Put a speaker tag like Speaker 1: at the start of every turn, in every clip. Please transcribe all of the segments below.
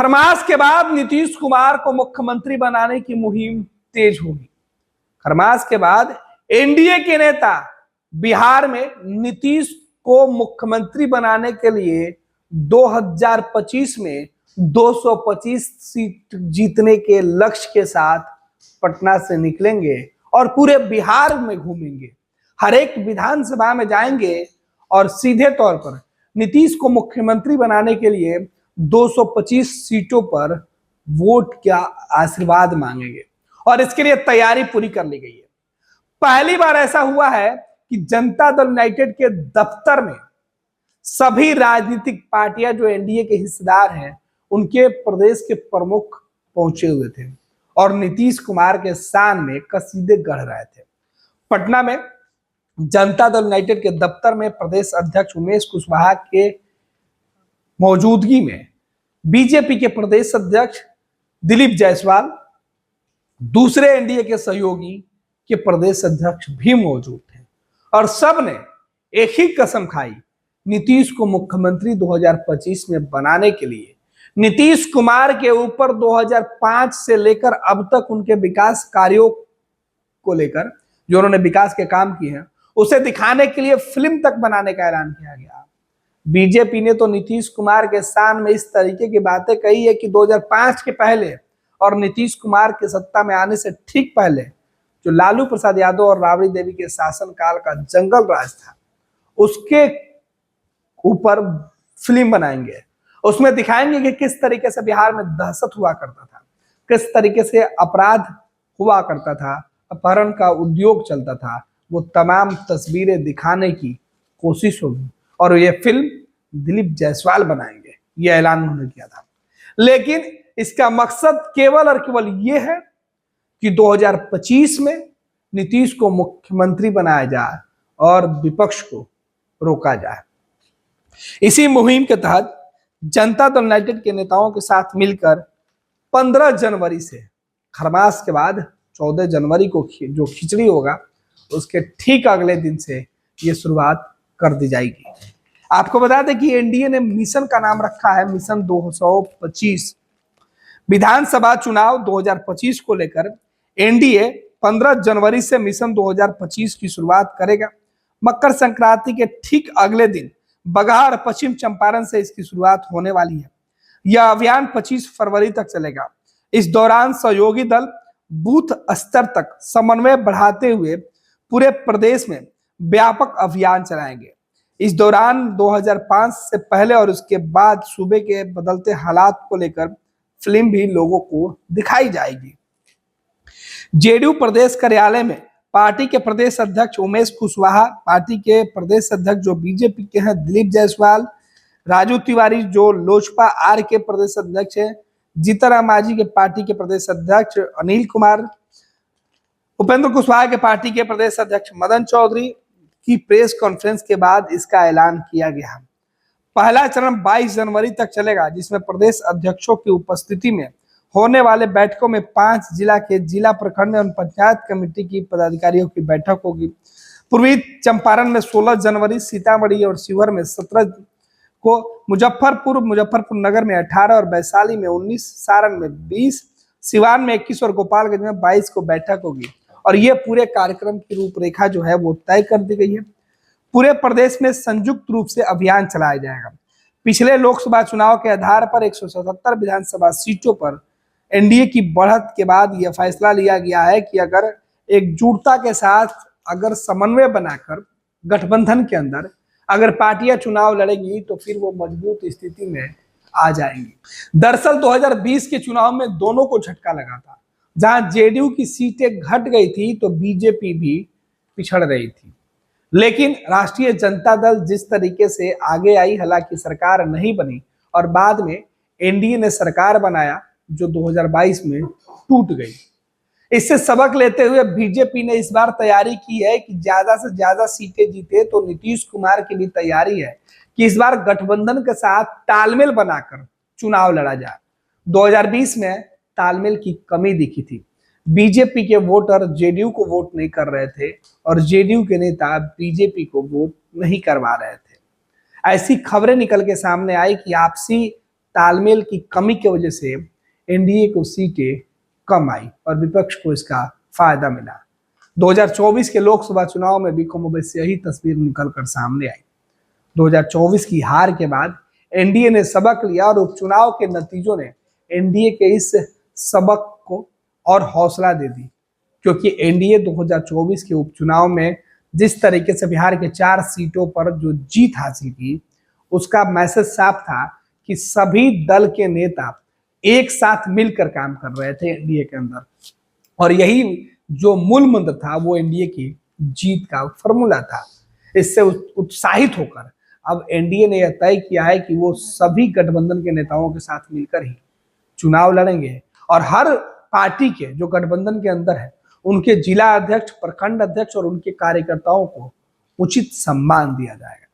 Speaker 1: खरमास के बाद नीतीश कुमार को मुख्यमंत्री बनाने की मुहिम तेज होगी। खरमास के बाद एनडीए के नेता बिहार में नीतीश को मुख्यमंत्री बनाने के लिए 2025 में 225 सीट जीतने के लक्ष्य के साथ पटना से निकलेंगे और पूरे बिहार में घूमेंगे, हर एक विधानसभा में जाएंगे और सीधे तौर पर नीतीश को मुख्यमंत्री बनाने के लिए 225 सीटों पर वोट का आशीर्वाद मांगेंगे और इसके लिए तैयारी पूरी कर ली गई है। पहली बार ऐसा हुआ है कि जनता दल यूनाइटेड के दफ्तर में सभी राजनीतिक पार्टियां जो एनडीए के हिस्सेदार हैं उनके प्रदेश के प्रमुख पहुंचे हुए थे और नीतीश कुमार के शान में कसीदे गढ़ रहे थे। पटना में जनता दल यूनाइटेड के दफ्तर में प्रदेश अध्यक्ष उमेश कुशवाहा के मौजूदगी में बीजेपी के प्रदेश अध्यक्ष दिलीप जायसवाल, दूसरे एनडीए के सहयोगी के प्रदेश अध्यक्ष भी मौजूद थे और सब ने एक ही कसम खाई, नीतीश को मुख्यमंत्री 2025 में बनाने के लिए। नीतीश कुमार के ऊपर 2005 से लेकर अब तक उनके विकास कार्यों को लेकर जो उन्होंने विकास के काम किए हैं उसे दिखाने के लिए फिल्म तक बनाने का ऐलान किया गया। बीजेपी ने तो नीतीश कुमार के शान में इस तरीके की बातें कही है कि 2005 के पहले और नीतीश कुमार के सत्ता में आने से ठीक पहले जो लालू प्रसाद यादव और राबड़ी देवी के शासनकाल का जंगल राज था उसके ऊपर फिल्म बनाएंगे, उसमें दिखाएंगे कि किस तरीके से बिहार में दहशत हुआ करता था, किस तरीके से अपराध हुआ करता था, अपहरण का उद्योग चलता था। वो तमाम तस्वीरें दिखाने की कोशिश होगी और ये फिल्म दिलीप जायसवाल बनाएंगे, ये ऐलान उन्होंने किया था। लेकिन इसका मकसद केवल और केवल ये है कि 2025 में नीतीश को मुख्यमंत्री बनाया जाए और विपक्ष को रोका जाए। इसी मुहिम के तहत जनता दल यूनाइटेड के नेताओं के साथ मिलकर 15 जनवरी से खरमास के बाद 14 जनवरी को जो खिचड़ी होगा उसके ठीक अगले दिन से ये शुरुआत कर दी जाएगी। आपको बता दें कि एनडीए ने मिशन का नाम रखा है मिशन 225। विधानसभा चुनाव 2025 को लेकर एनडीए 15 जनवरी से मिशन 2025 की शुरुआत करेगा। मकर संक्रांति के ठीक अगले दिन बगहा और पश्चिम चंपारण से इसकी शुरुआत होने वाली है। यह अभियान 25 फरवरी तक चलेगा। इस दौरान सहयोगी दल बूथ स्तर तक समन्वय बढ़ाते हुए पूरे प्रदेश में व्यापक अभियान चलाएंगे। इस दौरान 2005 से पहले और उसके बाद सूबे के बदलते हालात को लेकर फिल्म भी लोगों को दिखाई जाएगी। जेडीयू प्रदेश कार्यालय में पार्टी के प्रदेश अध्यक्ष उमेश कुशवाहा, पार्टी के प्रदेश अध्यक्ष जो बीजेपी के हैं दिलीप जायसवाल, राजू तिवारी जो लोजपा आर के प्रदेश अध्यक्ष है, जीतनराम मांझी के पार्टी के प्रदेश अध्यक्ष अनिल कुमार, उपेंद्र कुशवाहा के पार्टी के प्रदेश अध्यक्ष मदन चौधरी की प्रेस कॉन्फ्रेंस के बाद इसका ऐलान किया गया। पहला चरण 22 जनवरी तक चलेगा, जिसमें प्रदेश अध्यक्षों की उपस्थिति में होने वाले बैठकों में 5 जिला के जिला प्रखंड एवं पंचायत कमेटी की पदाधिकारियों की बैठक होगी। पूर्वी चंपारण में 16 जनवरी, सीतामढ़ी और शिवहर में 17 को, मुजफ्फरपुर नगर में 18 और वैशाली में 19, सारण में 20, सिवान में 21 और गोपालगंज में 22 को बैठक होगी। और ये पूरे कार्यक्रम की रूपरेखा जो है वो तय कर दी गई है। पूरे प्रदेश में संयुक्त रूप से अभियान चलाया जाएगा। पिछले लोकसभा चुनाव के आधार पर 177 विधानसभा सीटों पर एनडीए की बढ़त के बाद यह फैसला लिया गया है कि अगर एकजुटता के साथ अगर समन्वय बनाकर गठबंधन के अंदर अगर पार्टियां चुनाव लड़ेंगी तो फिर वो मजबूत स्थिति में आ जाएंगी। दरअसल 2020 के चुनाव में दोनों को झटका लगा था। जहां जेडीयू की सीटें घट गई थी तो बीजेपी भी पिछड़ रही थी। लेकिन राष्ट्रीय जनता दल जिस तरीके से आगे आई, हालांकि सरकार नहीं बनी और बाद में एनडीए ने सरकार बनाया जो 2022 में टूट गई। इससे सबक लेते हुए बीजेपी ने इस बार तैयारी की है कि ज्यादा से ज्यादा सीटें जीते। तो नीतीश कुमार की भी तैयारी है कि इस बार गठबंधन के साथ तालमेल बनाकर चुनाव लड़ा जाए। 2020 में तालमेल की कमी दिखी थी। बीजेपी के वोटर जेडीयू को वोट नहीं कर रहे थे और जेडीयू के नेता बीजेपी को वोट नहीं करवा रहे थे। ऐसी खबरें निकल के सामने आई कि आपसी तालमेल की कमी की वजह से एनडीए को सीटें कम आई और विपक्ष को इसका फायदा मिला। 2024 के लोकसभा चुनाव में भी कमोबेश यही तस्वीर निकलकर सामने आई। 2024 की हार के बाद एनडीए ने सबक लिया और उपचुनाव के नतीजों ने एनडीए के इस सबक को और हौसला दे दी, क्योंकि एनडीए 2024 के उपचुनाव में जिस तरीके से बिहार के 4 सीटों पर जो जीत हासिल की, उसका मैसेज साफ था कि सभी दल के नेता एक साथ मिलकर काम कर रहे थे एनडीए के अंदर, और यही जो मूल मंत्र था वो एनडीए की जीत का फॉर्मूला था। इससे उत्साहित होकर अब एनडीए ने यह तय किया है कि वो सभी गठबंधन के नेताओं के साथ मिलकर ही चुनाव लड़ेंगे और हर पार्टी के जो गठबंधन के अंदर है उनके जिला अध्यक्ष, प्रखंड अध्यक्ष और उनके कार्यकर्ताओं को उचित सम्मान दिया जाएगा।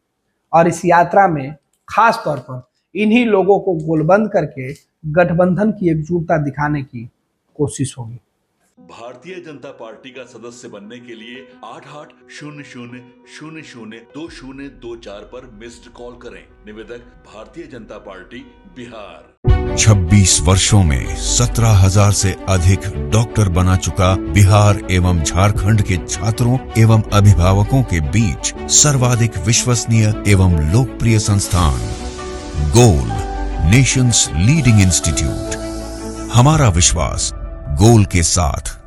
Speaker 1: और इस यात्रा में खास तौर पर इन्हीं लोगों को गोलबंद करके गठबंधन की एकजुटता दिखाने की कोशिश होगी।
Speaker 2: भारतीय जनता पार्टी का सदस्य बनने के लिए 8800002024 पर मिस्ड कॉल करें। निवेदक भारतीय जनता पार्टी बिहार।
Speaker 3: 26 वर्षों में 17,000 से अधिक डॉक्टर बना चुका बिहार एवं झारखंड के छात्रों एवं अभिभावकों के बीच सर्वाधिक विश्वसनीय एवं लोकप्रिय संस्थान गोल, नेशंस लीडिंग इंस्टीट्यूट। हमारा विश्वास गोल के साथ।